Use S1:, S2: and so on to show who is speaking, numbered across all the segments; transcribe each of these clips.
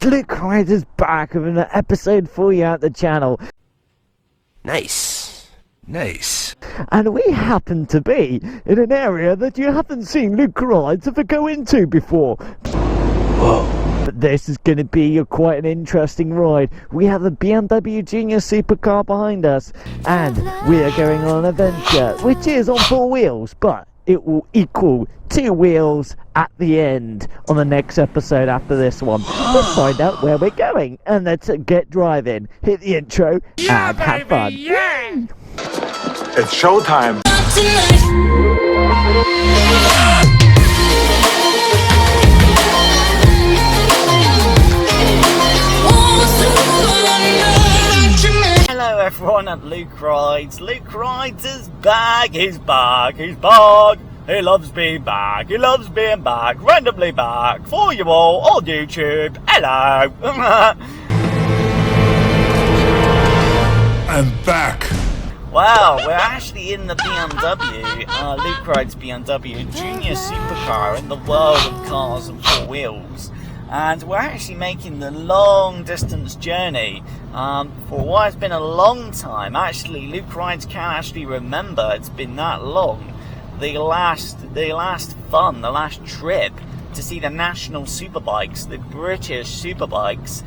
S1: Luke Wright is back with an episode for you at the channel.
S2: Nice.
S1: And we happen to be in an area that you haven't seen Luke Wright ever go into before.
S2: Whoa.
S1: But this is going to be quite an interesting ride. We have a BMW Junior Supercar behind us, and we are going on an adventure, which is on 4 wheels, but it will equal 2 wheels at the end on the next episode after this one. Let's find out where we're going, and let's get driving. Hit the intro and have fun.
S3: Yeah. It's showtime.
S4: Hello everyone at Luke Rides. Luke Rides is back. He's back. He loves being back. He loves being back. Randomly back for you all on YouTube. Hello.
S3: I'm back.
S4: Wow, we're actually in the BMW, Luke Rides BMW Junior Supercar in the world of cars and 4 wheels. And we're actually making the long distance journey for what has been a long time. Actually, Luke Rides can't actually remember it's been that long. The last trip to see the national Superbikes, the British Superbikes,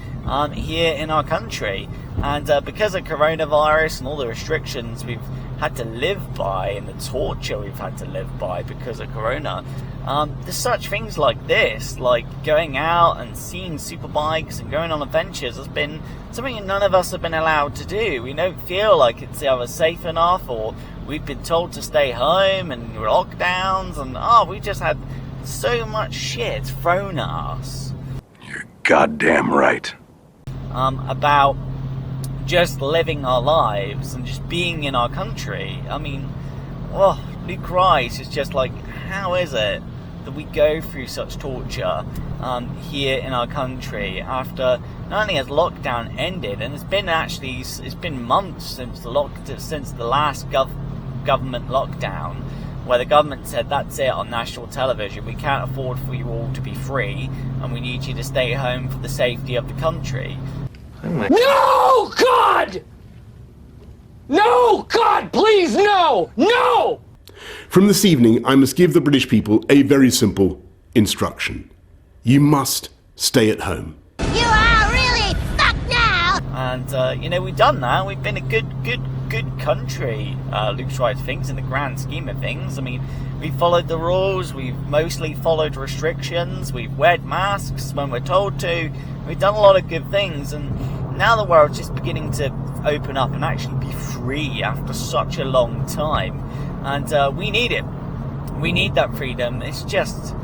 S4: here in our country. And because of coronavirus and all the restrictions we've had to live by and the torture we've had to live by because of corona, there's such things like this, like going out and seeing superbikes and going on adventures, has been something that none of us have been allowed to do. We don't feel like it's either safe enough, or we've been told to stay home and lockdowns, and we just had so much shit thrown at us.
S3: You're goddamn right.
S4: About just living our lives and just being in our country. I mean, Luke Rice is just like, how is it that we go through such torture here in our country after not only has lockdown ended, and it's been months since the last government lockdown, where the government said that's it on national television, we can't afford for you all to be free and we need you to stay home for the safety of the country.
S5: No, God! No, God, please, no! No!
S6: From this evening, I must give the British people a very simple instruction. You must stay at home.
S7: You are really fucked now!
S4: And, we've done that. We've been a good country, Luke Wright thinks, in the grand scheme of things. I mean, we've followed the rules, we've mostly followed restrictions, we've worn masks when we're told to, we've done a lot of good things, and now the world's just beginning to open up and actually be free after such a long time. And we need it. We need that freedom. It's just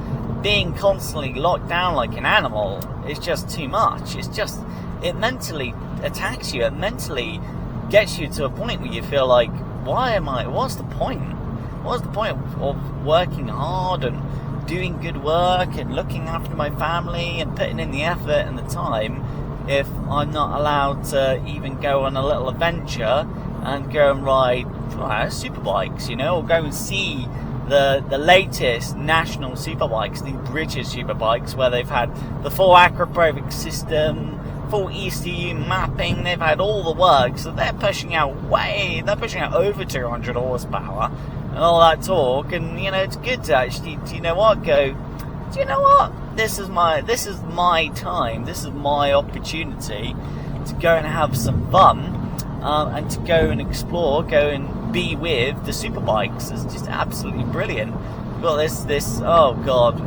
S4: being constantly locked down like an animal is just too much. It mentally attacks you. It mentally gets you to a point where you feel like, what's the point? What's the point of working hard and doing good work and looking after my family and putting in the effort and the time if I'm not allowed to even go on a little adventure and go and ride superbikes, or go and see the latest national superbikes, the British superbikes, where they've had the full acrobatic system, full ECU mapping, they've had all the work, so they're pushing out over 200 horsepower and all that talk. And it's good to actually, this is my time, this is my opportunity to go and have some fun, and to go and explore, go and be with the superbikes. It's just absolutely brilliant. We've got this oh god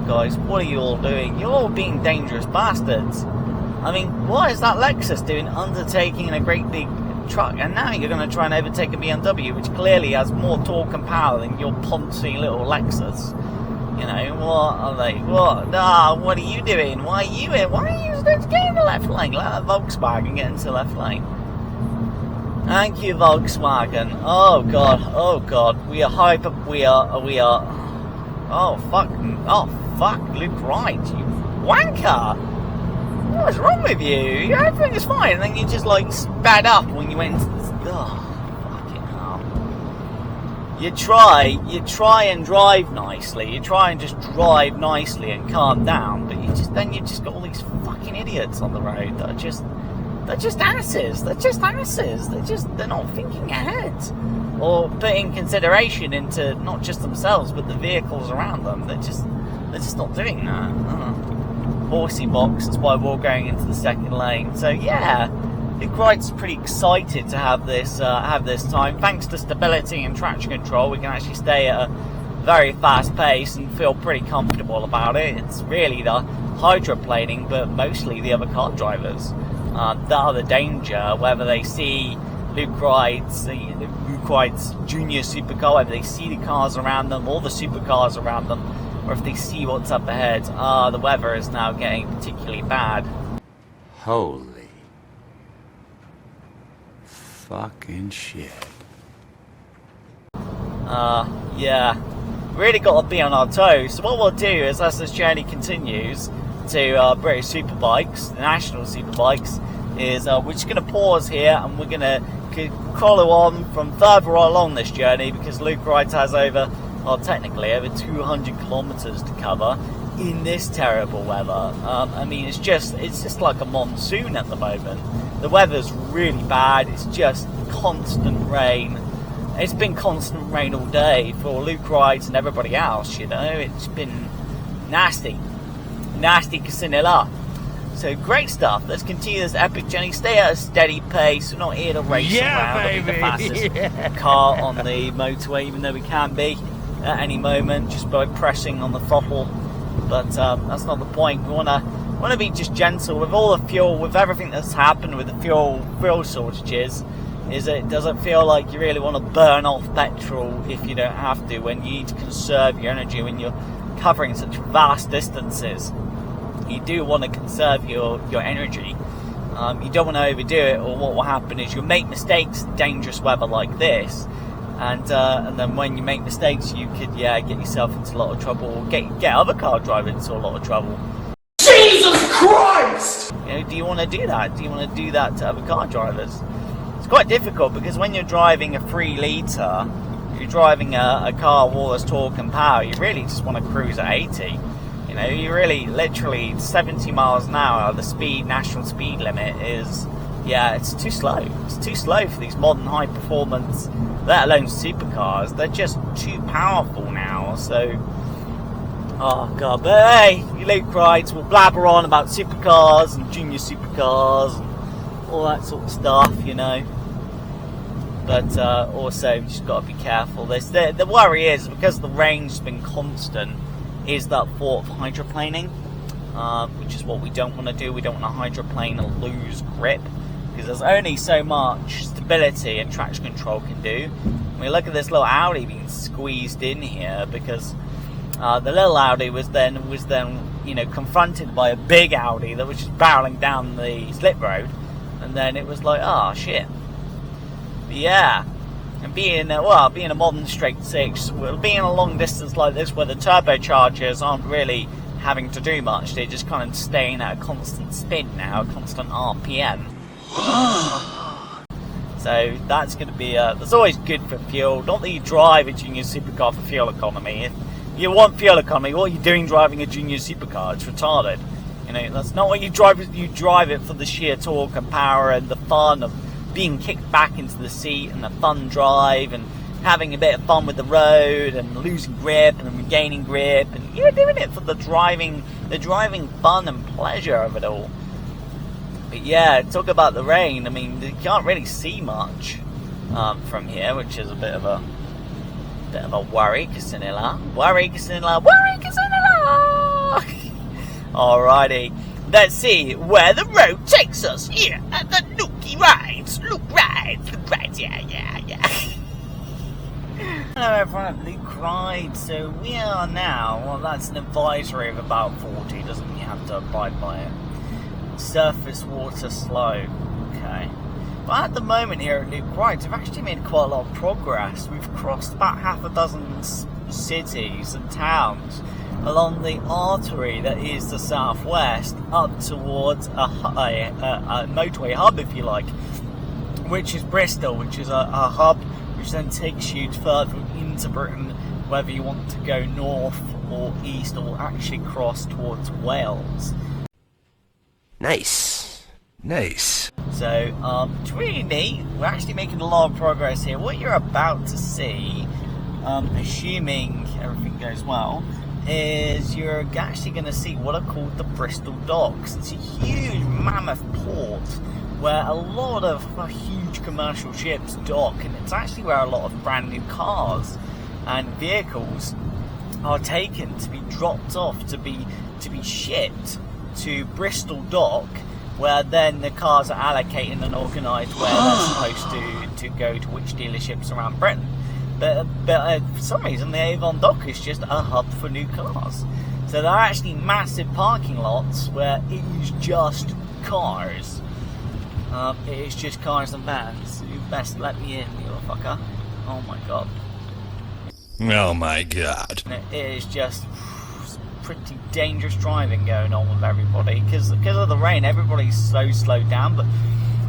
S4: guys, what are you all doing? You're all being dangerous bastards. I mean, what is that Lexus doing undertaking a great big truck? And now you're going to try and overtake a BMW, which clearly has more torque and power than your poncy little Lexus. What are they? What are you doing? Why are you let's get in the left lane. Let that Volkswagen get into the left lane. Thank you, Volkswagen. Oh god, we are hyper, we are, oh fuck, Luke Wright, you wanker! What's wrong with you? Everything is fine, and then you just sped up when you went into this, fucking hell. you try and drive nicely. You try and just drive nicely and calm down, but you just got all these fucking idiots on the road that are just asses. They're not thinking ahead or putting consideration into not just themselves but the vehicles around them. They're just not doing that. Horsey box. That's why we're all going into the second lane. So yeah. Luke Wright's pretty excited to have this time. Thanks to stability and traction control, we can actually stay at a very fast pace and feel pretty comfortable about it. It's really the hydroplaning, but mostly the other car drivers that are the danger. Whether they see Luke Wright's Junior Supercar, whether they see the cars around them or the supercars around them, or if they see what's up ahead. The weather is now getting particularly bad.
S2: Holy fucking shit.
S4: Yeah, really got to be on our toes. So what we'll do is, as this journey continues to British Superbikes, the national Superbikes, is we're just going to pause here and we're going to follow on from further along this journey, because Luke Wright has technically over 200 kilometers to cover in this terrible weather. I mean, it's just like a monsoon at the moment. The weather's really bad. It's just constant rain. It's been constant rain all day for Luke Wright and everybody else, you know. It's been nasty Casinilla. So great stuff. Let's continue this epic journey. Stay at a steady pace. We're not here to race around and be the fastest car on the motorway, even though we can be at any moment just by pressing on the throttle. But that's not the point. We want to be just gentle with all the fuel, with everything that's happened with the fuel shortages. It doesn't feel like you really want to burn off petrol if you don't have to, when you need to conserve your energy when you're covering such vast distances. You do want to conserve your energy. You don't want to overdo it, or what will happen is you'll make mistakes in dangerous weather like this. And then when you make mistakes, you could get yourself into a lot of trouble, or get other car drivers into a lot of trouble.
S5: Jesus Christ!
S4: You know, do you want to do that? Do you want to do that to other car drivers? It's quite difficult, because when you're driving a 3 litre, you're driving a car with all this torque and power, you really just want to cruise at 80. You know, you really, literally 70 miles an hour, the national speed limit is, it's too slow. It's too slow for these modern high performance, let alone supercars. They're just too powerful now. So, oh god, but hey, you Luke Wright will blabber on about supercars and junior supercars and all that sort of stuff, you know. But also, you've just got to be careful. The worry is, because the rain's been constant, is that thought of hydroplaning, which is what we don't want to do. We don't want to hydroplane and lose grip, because there's only so much stability and traction control can do. I mean, look at this little Audi being squeezed in here, because the little Audi was then confronted by a big Audi that was just barreling down the slip road, and then it was like, oh shit. But yeah, and being a modern straight six, being a long distance like this where the turbochargers aren't really having to do much, they're just kind of staying at a constant spin now, a constant RPM. So that's going to be that's always good for fuel. Not that you drive a junior supercar for fuel economy. If you want fuel economy, what are you doing driving a junior supercar? It's retarded. You know, that's not what you drive. You drive it for the sheer torque and power and the fun of being kicked back into the seat, and the fun drive, and having a bit of fun with the road, and losing grip and regaining grip, and you're doing it for the driving fun and pleasure of it all. But yeah, talk about the rain. I mean, you can't really see much from here, which is a bit of a worry, Casinilla. Alrighty, let's see where the road takes us here at the Luke Rides, yeah. Hello everyone at Luke Rides. So we are now, well, that's an advisory of about 40, doesn't mean you have to abide by it. Surface water slow, okay. But at the moment here at Luke Rides, we've actually made quite a lot of progress. We've crossed about half a dozen cities and towns along the artery that is the southwest, up towards a motorway hub, if you like, which is Bristol, which is a hub which which then takes you further into Britain, whether you want to go north or east or actually cross towards Wales.
S8: Nice. Nice.
S4: So, it's really neat. We're actually making a lot of progress here. What you're about to see, assuming everything goes well, is you're actually going to see what are called the Bristol Docks. It's a huge mammoth port where a lot of huge commercial ships dock, and it's actually where a lot of brand new cars and vehicles are taken to be dropped off, to be shipped to Bristol Dock, where then the cars are allocated and organised where they're supposed to go to which dealerships around Britain. But for some reason the Avon Dock is just a hub for new cars. So there are actually massive parking lots where it is just cars. It is just cars and vans. You best let me in, you little fucker. Oh my god.
S8: Oh my god.
S4: It is just pretty dangerous driving going on with everybody because of the rain. Everybody's so slowed down, but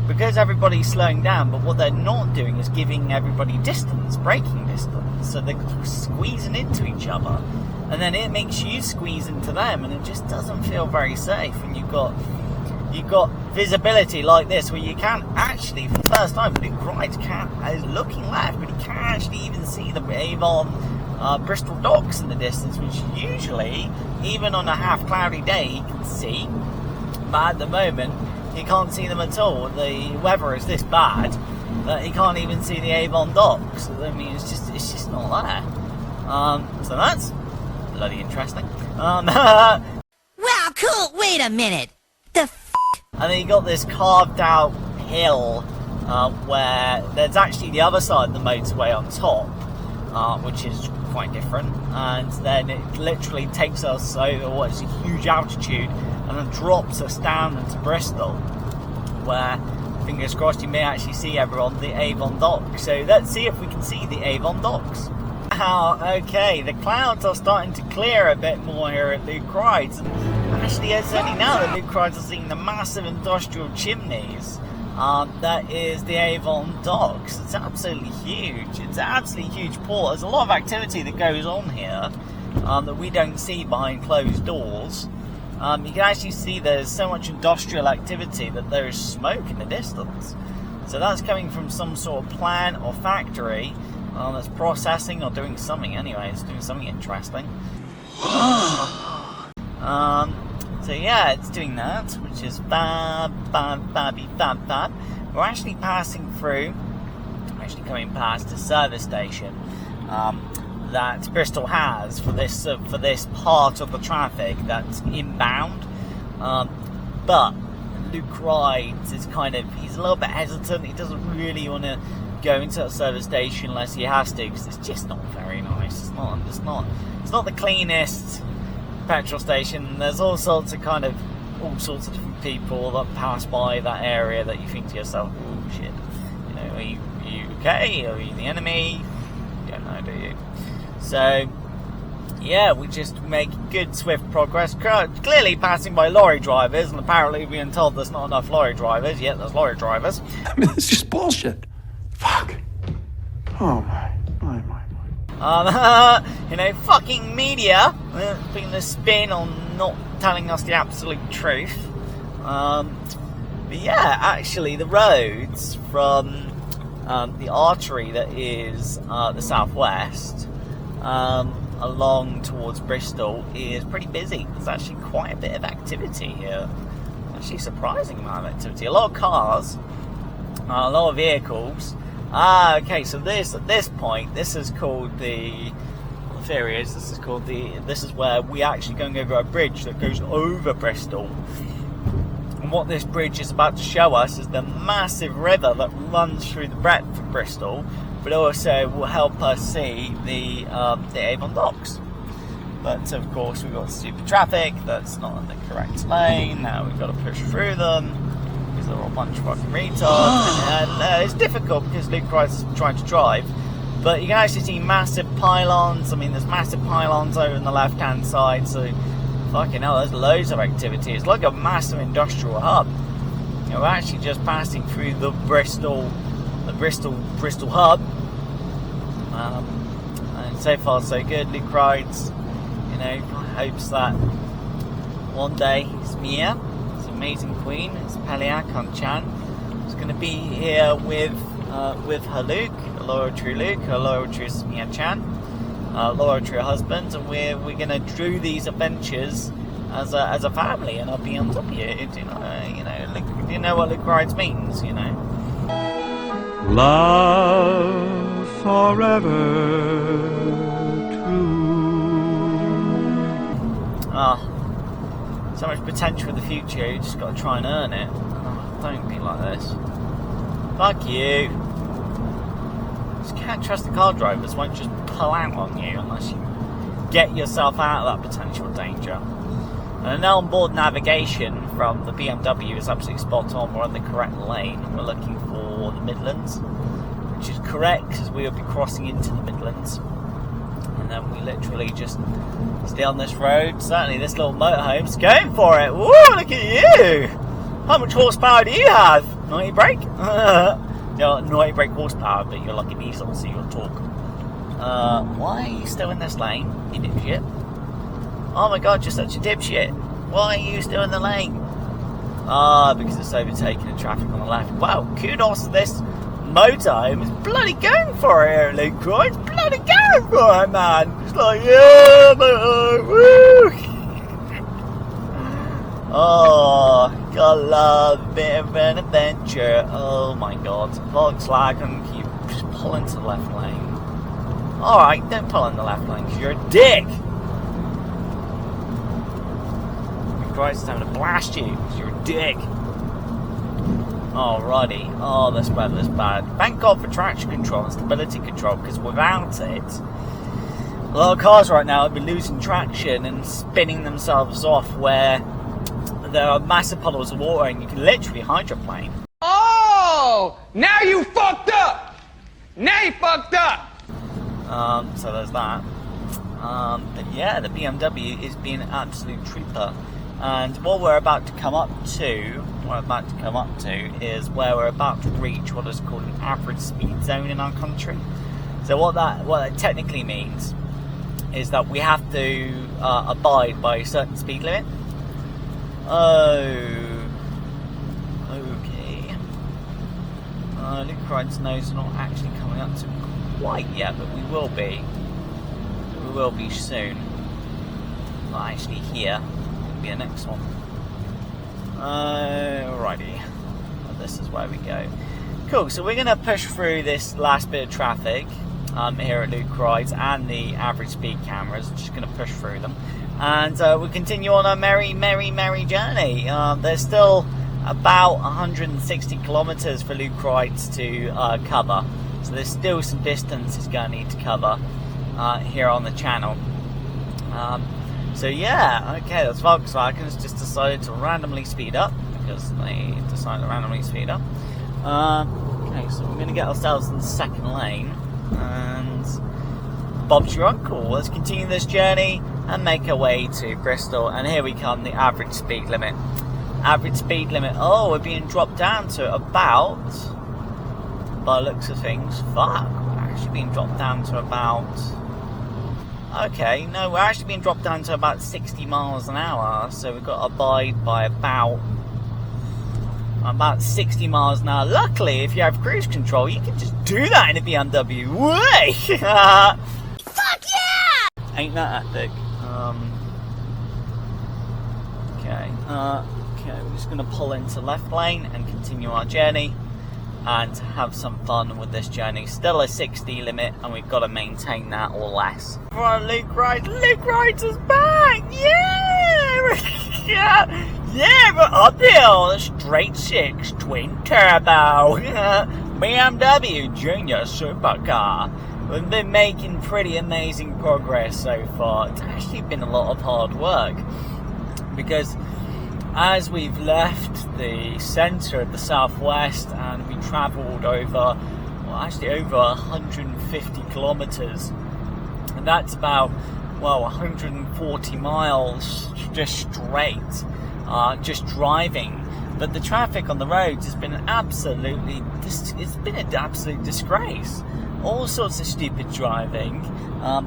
S4: because everybody's slowing down, but what they're not doing is giving everybody distance, braking distance, so they're squeezing into each other, and then it makes you squeeze into them, and it just doesn't feel very safe. And you've got visibility like this where you can't actually, for the first time, Luke Wright is looking left, but he can't actually even see the Avon Bristol Docks in the distance, which usually, even on a half cloudy day, you can see, but at the moment you can't see them at all. The weather is this bad that you can't even see the Avon Docks. I mean, it's just not there. So that's bloody interesting.
S7: Wow, cool. Wait a minute.
S4: And then you got this carved out hill where there's actually the other side of the motorway on top, which is quite different. And then it literally takes us over what is a huge altitude and then drops us down into Bristol, where, fingers crossed, you may actually see everyone the Avon Docks. So let's see if we can see the Avon Docks. Okay, the clouds are starting to clear a bit more here at Luke Wright's. Actually, it's only now that Luke Wright's are seeing the massive industrial chimneys. That is the Avon Docks. It's absolutely huge. It's an absolutely huge port. There's a lot of activity that goes on here that we don't see behind closed doors. You can actually see there's so much industrial activity that there is smoke in the distance. So that's coming from some sort of plant or factory that's processing or doing something. Anyway, it's doing something interesting. So yeah, it's doing that, which is fab. We're actually passing through, coming past a service station that Bristol has for this part of the traffic that's inbound. But Luke Wright is he's a little bit hesitant. He doesn't really want to go into that service station unless he has to, because it's just not very nice. It's not the cleanest petrol station. There's all sorts of different people that pass by that area that you think to yourself, oh shit, you know, are you okay? Are you the enemy? You don't know, do you? So yeah, we just make good swift progress, clearly passing by lorry drivers, and apparently being told there's not enough lorry drivers, yet there's lorry drivers.
S3: I mean, it's just bullshit. Fuck. Oh my.
S4: Fucking media, putting the spin on not telling us the absolute truth. But yeah, actually, the roads from the artery that is the southwest along towards Bristol is pretty busy. There's actually quite a bit of activity here. Actually, surprising amount of activity. A lot of cars, a lot of vehicles. Okay, so at this point, this is called the theory is this is where we actually going over a bridge that goes over Bristol. And what this bridge is about to show us is the massive river that runs through the breadth of Bristol, but also will help us see the Avon Docks. But of course, we've got stupid traffic that's not in the correct lane. Now we've got to push through them, because they're all a bunch of fucking retards, and it's difficult because Luke Wright is trying to drive. But you can actually see massive pylons. I mean, there's massive pylons over on the left-hand side, so fucking hell, there's loads of activity. It's like a massive industrial hub. You know, we're actually just passing through the Bristol hub, And so far so good. Luke rides, you know, hopes that one day his Mia, his amazing queen, his Peliakan-chan, is going to be here with her Luke, a loyal true Luke, a loyal true Mia-chan, loyal true husband, and we're going to do these adventures as a family, and I'll be on top of you. Do you know what Luke rides means? You know.
S3: Love forever true.
S4: So much potential in the future. You just got to try and earn it. Don't be like this. Fuck you. Just can't trust the car drivers. Won't just pull out on you unless you get yourself out of that potential danger. And now onboard navigation from the BMW is absolutely spot on. We're on the correct lane. We're looking for the Midlands, which is correct because we will be crossing into the Midlands. And then we literally just stay on this road. Certainly this little motorhome's going for it. Woo, look at you! How much horsepower do you have? 90 brake? No, 90 brake horsepower, but you're like a diesel, so you'll talk. Why are you still in this lane, you dipshit? Oh my god, you're such a dipshit. Why are you still in the lane? Because it's overtaking the traffic on the left. Wow, kudos to this motorhome. It's bloody going for it here, Luke Croy. It's bloody going for it, man. It's like, yeah, motorhome, woo! Oh, gotta love a bit of an adventure. Oh my god. Volkswagen, you just pull into the left lane. Alright, don't pull in the left lane because you're a dick. Christ, I'm going to blast you because you're a dick. Alrighty. Oh, this weather's bad. Thank God for traction control and stability control, because without it, a lot of cars right now would be losing traction and spinning themselves off where there are massive puddles of water and you can literally hydroplane.
S5: Oh! Now you fucked up! Now you fucked up!
S4: So there's that. But yeah, the BMW is being an absolute trooper. And what we're about to come up to, is where we're about to reach what is called an average speed zone in our country. So what that technically means is that we have to abide by a certain speed limit. Okay. Luke Ride's nose is not actually coming up to quite yet, but we will be. We will be soon. Not actually here. Be a next one. Alrighty. Well, this is where we go. Cool, so we're going to push through this last bit of traffic here at Luke Rides and the average speed cameras. Just going to push through them. And we'll continue on our merry journey. There's still about 160 kilometers for Luke Rides to cover. So there's still some distance it's going to need to cover here on the channel. So yeah, okay, that's Volkswagen's just decided to randomly speed up because they decided to randomly speed up. Okay, so we're going to get ourselves in the second lane and Bob's your uncle. Let's continue this journey and make our way to Bristol. And here we come, the average speed limit. Average speed limit, oh, we're being dropped down to about, by the looks of things, fuck, we're actually being dropped down to about... Okay, no, we're actually being dropped down to about 60 miles an hour, so we've got to abide by about 60 miles an hour. Luckily, if you have cruise control, you can just do that in a BMW. Way!
S7: Fuck yeah!
S4: Ain't that epic? Okay, we're just going to pull into left lane and continue our journey and have some fun with this journey. Still a 60 limit, and we've got to maintain that or less. Right, Luke Rides is back! Yeah! Yeah, we're uphill! The straight six twin turbo BMW Junior Supercar. We've been making pretty amazing progress so far. It's actually been a lot of hard work because as we've left the centre of the southwest and we travelled over 150 kilometres, and that's about 140 miles just straight, just driving. But the traffic on the roads has been an absolute disgrace. all sorts of stupid driving,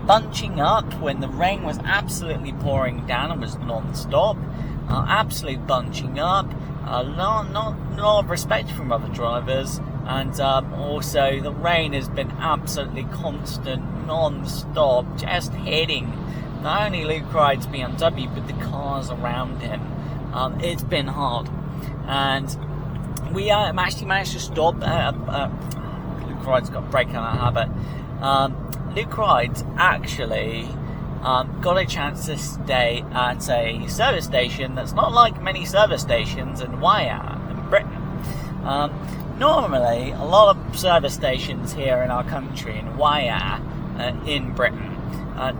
S4: bunching up when the rain was absolutely pouring down and was non-stop, absolute bunching up, not respect from other drivers, and also the rain has been absolutely constant, non-stop, just hitting not only Luke Ride's BMW but the cars around him. It's been hard, and we actually managed to stop. Luke Ride's got a break on that habit. Luke Ride's actually got a chance to stay at a service station that's not like many service stations in Wire in Britain. Normally, a lot of service stations here in our country, in Wire, in Britain,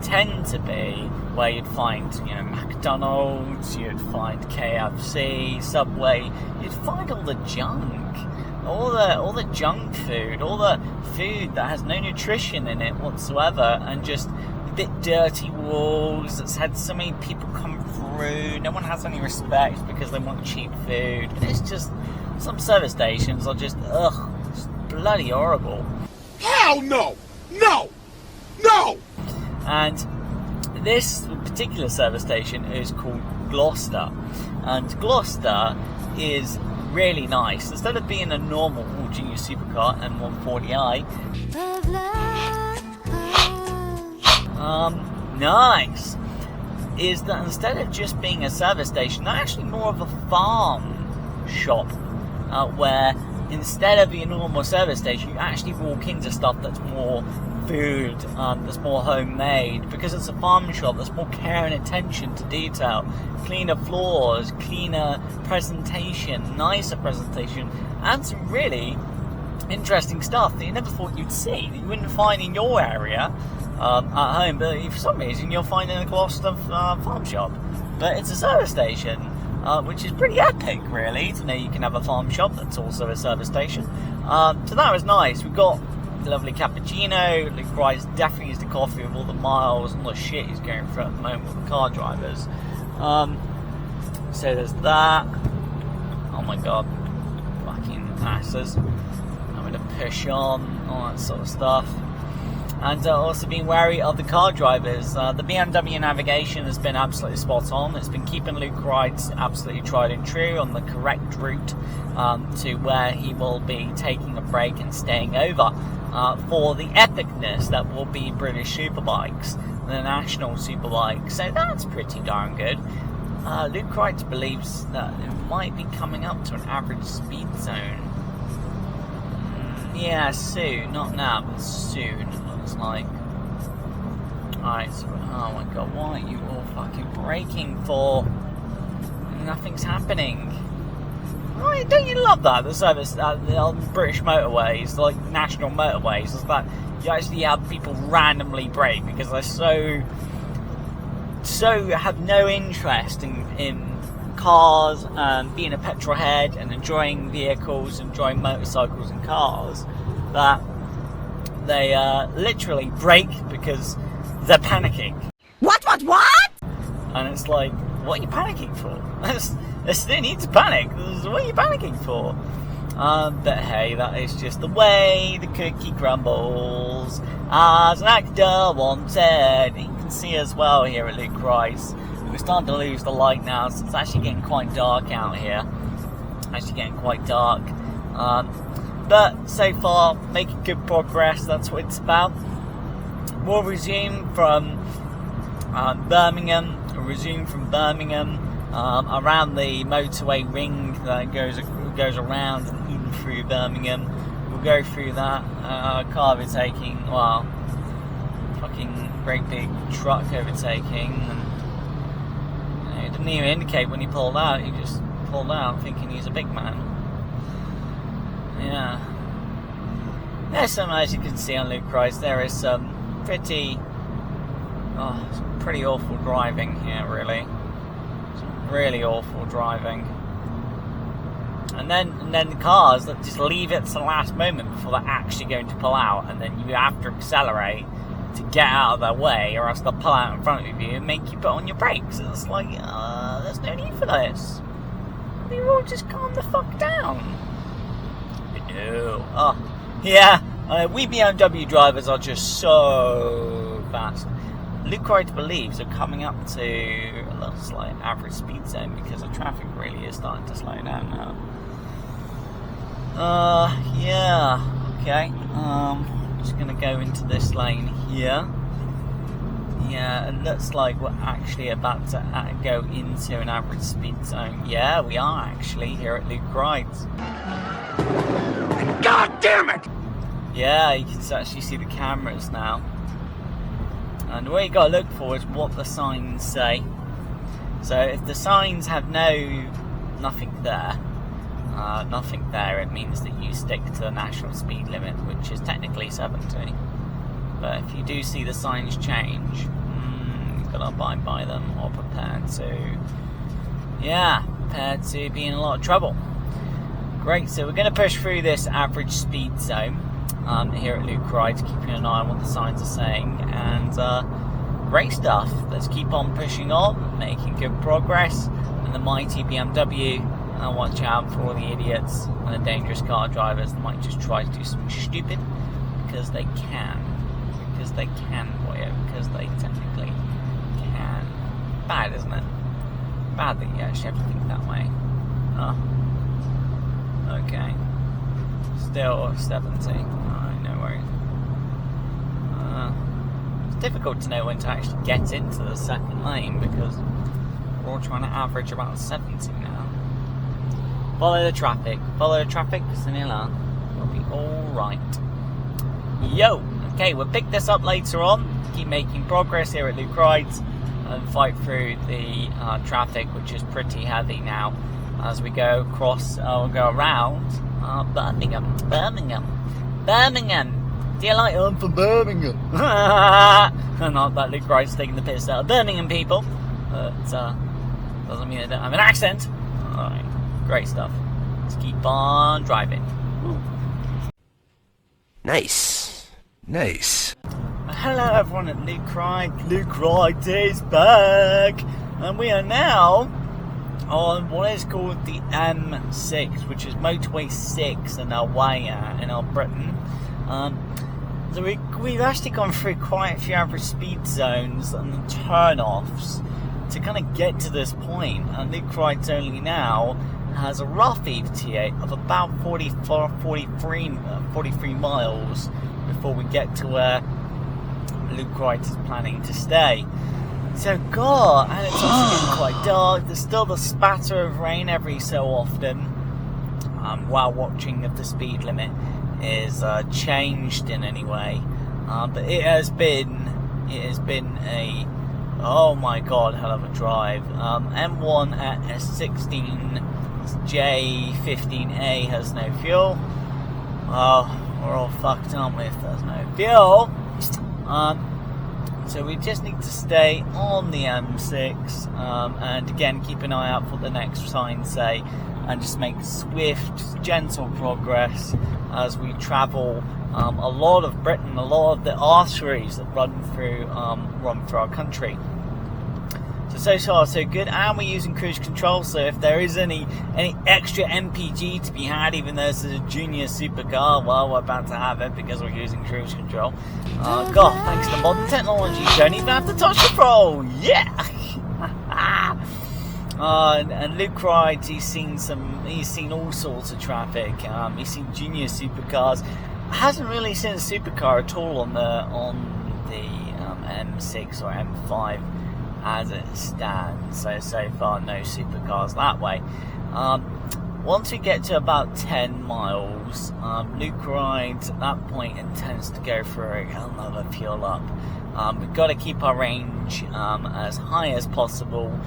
S4: tend to be where you'd find, McDonald's, you'd find KFC, Subway, you'd find all the junk, all the junk food, all the food that has no nutrition in it whatsoever, and just a bit dirty walls that's had so many people come through. No one has any respect because they want cheap food. And it's just, some service stations are just bloody horrible.
S6: Hell no! No! No!
S4: And this particular service station is called Gloucester, and Gloucester is really nice. Instead of being a normal Junior Supercar and 140i, nice is that instead of just being a service station, they're actually more of a farm shop, where instead of your normal service station, you actually walk into stuff that's more food, that's more homemade, because it's a farm shop. There's more care and attention to detail, cleaner floors, cleaner presentation, nicer presentation, and some really interesting stuff that you never thought you'd see, that you wouldn't find in your area at home, but for some reason you'll find in a Gloucester farm shop. But it's a service station, which is pretty epic, really, to know you can have a farm shop that's also a service station. So that was nice. We got the lovely cappuccino. Luke Ride's definitely used the coffee with all the miles and all the shit he's going through at the moment with the car drivers. So there's that. Oh my god, fucking asses. Having to push on, all that sort of stuff. And also being wary of the car drivers. The BMW navigation has been absolutely spot on. It's been keeping Luke Ride absolutely tried and true on the correct route to where he will be taking a break and staying over for the epicness that will be British Superbikes, the national Superbikes. So that's pretty darn good. Luke Ride believes that it might be coming up to an average speed zone. Yeah, soon. Not now, but soon. Like, alright, so, oh my god, what are you all fucking braking for? Nothing's happening. Right, don't you love that? The service on British motorways, like national motorways, is that you actually have people randomly brake because they're so have no interest in cars and being a petrol head and enjoying vehicles, enjoying motorcycles and cars, that they literally brake because they're panicking.
S7: What?
S4: And it's like, what are you panicking for? There's no need to panic. What are you panicking for? But hey, that is just the way the cookie crumbles. As an actor wanted. You can see as well here at Luke Rice, we're starting to lose the light now, so it's actually getting quite dark out here. Actually getting quite dark. But so far, making good progress, that's what it's about. We'll resume from Birmingham, around the motorway ring that goes around and in through Birmingham. We'll go through that. Car overtaking, well, fucking great big truck overtaking. And, it didn't even indicate when he pulled out, he just pulled out thinking he's a big man. Yeah. There's some, as you can see on Luke Rice, there is some pretty awful driving here, really. Some really awful driving. And then the cars that just leave it to the last moment before they're actually going to pull out, and then you have to accelerate to get out of their way, or else they'll pull out in front of you and make you put on your brakes. It's like, there's no need for this. You all just calm the fuck down. No. Oh, yeah, We BMW drivers are just so fast. Luke Wright believes they're coming up to a little slight average speed zone because the traffic really is starting to slow down now. Yeah, okay. Just gonna go into this lane here. Yeah, it looks like we're actually about to go into an average speed zone. Yeah, we are actually here at Luke Wright's.
S3: God damn it!
S4: Yeah, you can actually see the cameras now. And what you gotta look for is what the signs say. So if the signs have nothing there, it means that you stick to the national speed limit, which is technically 70. But if you do see the signs change, you've got to abide by them or prepare to be in a lot of trouble. Great, so we're going to push through this average speed zone here at Luke Wright, keeping an eye on what the signs are saying, and great stuff. Let's keep on pushing on, making good progress, and the mighty BMW, and watch out for all the idiots and the dangerous car drivers that might just try to do something stupid because they can. Because they technically can. Bad, isn't it? Bad that you actually have to think that way. Oh. Okay. Still 70. Alright, no worries. It's difficult to know when to actually get into the second lane because we're all trying to average about 70 now. Follow the traffic, Vanilla. We'll be alright. Yo! Okay, we'll pick this up later on. Keep making progress here at Luke Wright's and fight through the traffic, which is pretty heavy now, as we go across, go around Birmingham. Do you like I'm from Birmingham? Not that Luke Wright's taking the piss out of Birmingham people, but doesn't mean I don't have an accent. Alright, great stuff. Let's keep on driving.
S8: Nice.
S4: Hello everyone at Luke Wright. Luke Wright is back, and we are now on what is called the M6, which is motorway 6 in our way in our Britain. So we've actually gone through quite a few average speed zones and turn-offs to kind of get to this point, and Luke Wright only now has a rough ETA of about 43 miles before we get to where Luke Wright is planning to stay. So, God, and it's also getting quite dark. There's still the spatter of rain every so often, while watching if the speed limit is changed in any way. But it has been a, oh my God, hell of a drive. M1 at S16 J15A has no fuel. Oh, we're all fucked, aren't we, if there's no fuel? So we just need to stay on the M6, and again keep an eye out for the next signs say, and just make swift, gentle progress as we travel a lot of Britain, a lot of the arteries that run through our country. So far so good, and we're using cruise control, so if there is any extra MPG to be had, even though this is a junior supercar, well, we're about to have it because we're using cruise control. God, thanks to modern technology, you don't even have to touch the control. Yeah. And Luke Wright, he's seen all sorts of traffic. He's seen junior supercars. Hasn't really seen a supercar at all on the M6 or M5. As it stands, so far no supercars that way. Once we get to about 10 miles, Luke Wright at that point intends to go for another fuel up. We've got to keep our range as high as possible,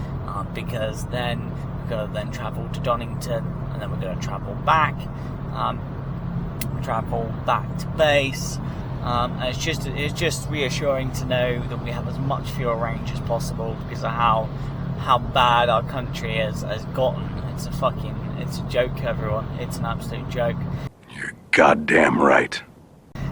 S4: because then we've got to then travel to Donington, and then we're going to travel back to base. And it's just reassuring to know that we have as much fuel range as possible because of how bad our country has gotten. It's a joke, everyone. It's an absolute joke.
S3: You're goddamn right.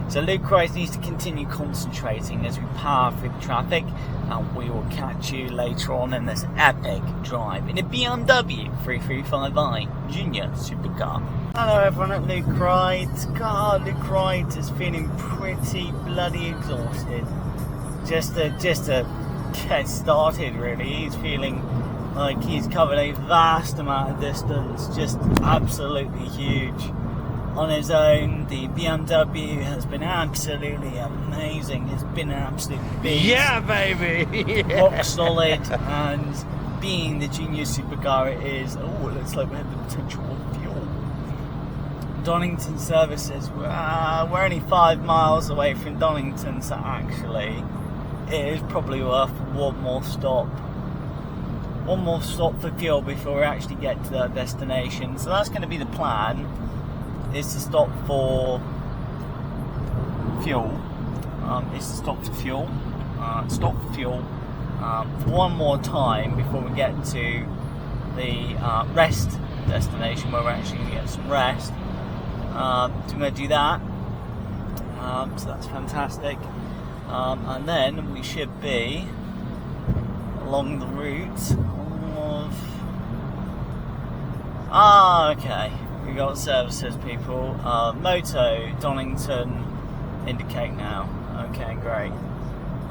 S4: So Luke Wright needs to continue concentrating as we power through the traffic, and we will catch you later on in this epic drive in a BMW 335i Junior Supercar. Hello everyone at Luke Wright. God, Luke Wright is feeling pretty bloody exhausted. Just to get started really. He's feeling like he's covered a vast amount of distance, just absolutely huge. On his own, the BMW has been absolutely amazing. It's been an absolute beast.
S1: Yeah, baby!
S4: Rock solid, and being the Junior Supercar it is, it looks like we have the potential of fuel. Donington services, we're only 5 miles away from Donington, so actually it is probably worth one more stop for fuel before we actually get to that destination. So that's going to be the plan, is to stop for fuel. Stop for fuel for one more time before we get to the rest destination, where we're actually going to get some rest. So we're going to do that. So that's fantastic. And then we should be along the route of... okay. We got services, people. Moto, Donington, indicate now. Okay, great.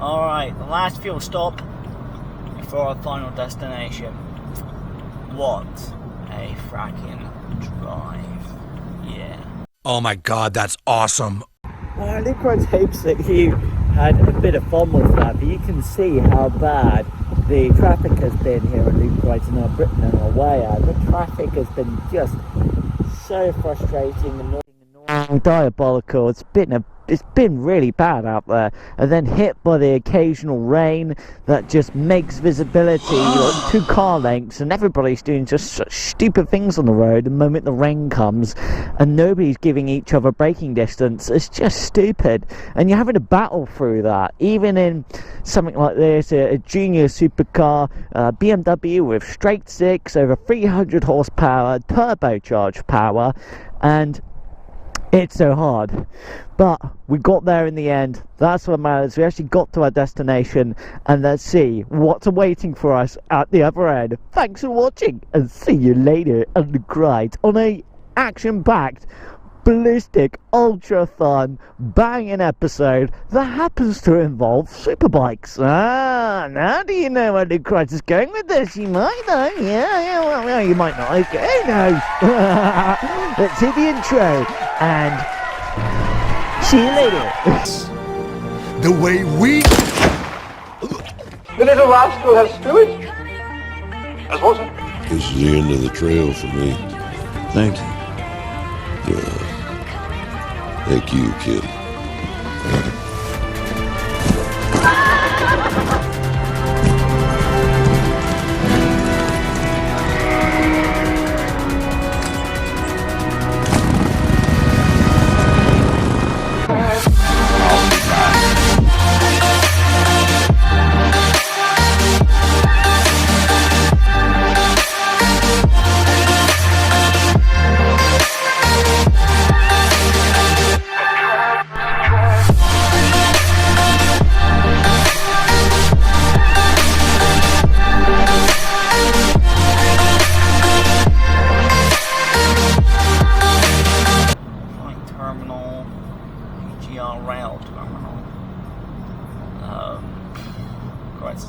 S4: Alright, the last fuel stop before our final destination. What a fracking drive. Yeah.
S8: Oh my god, that's awesome.
S1: Well, Luke Wright hopes that you had a bit of fun with that, but you can see how bad the traffic has been here at Luke Wright in our Britain and our way out. The traffic has been just so frustrating, annoying, diabolical. It's been really bad out there, and then hit by the occasional rain that just makes visibility like 2 car lengths, and everybody's doing just such stupid things on the road the moment the rain comes, and nobody's giving each other braking distance. It's just stupid, and you're having to battle through that. Even in something like this, a Junior Supercar, BMW with straight 6, over 300 horsepower, turbocharged power, and it's so hard. But we got there in the end. That's what matters. We actually got to our destination, and let's see what's awaiting for us at the other end. Thanks for watching, and see you later on the ride on a action-packed, ballistic, ultra fun, banging episode that happens to involve superbikes. Now do you know where Luke Wright is going with this? You might know. Well, you might not. Okay, who knows? Let's hit the intro and see you later.
S8: The way we...
S5: The little rascal has spillage. As was it?
S9: This is the end of the trail for me.
S10: Thank you.
S9: Yeah. Thank you, kid.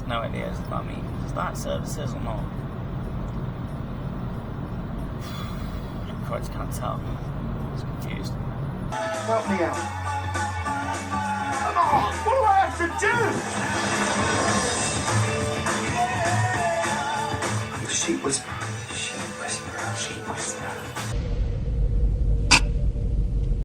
S4: No idea if that means is that services or not. Quite can't tell. It's confused.
S5: Help me out. Oh, what do I have to do? The sheep was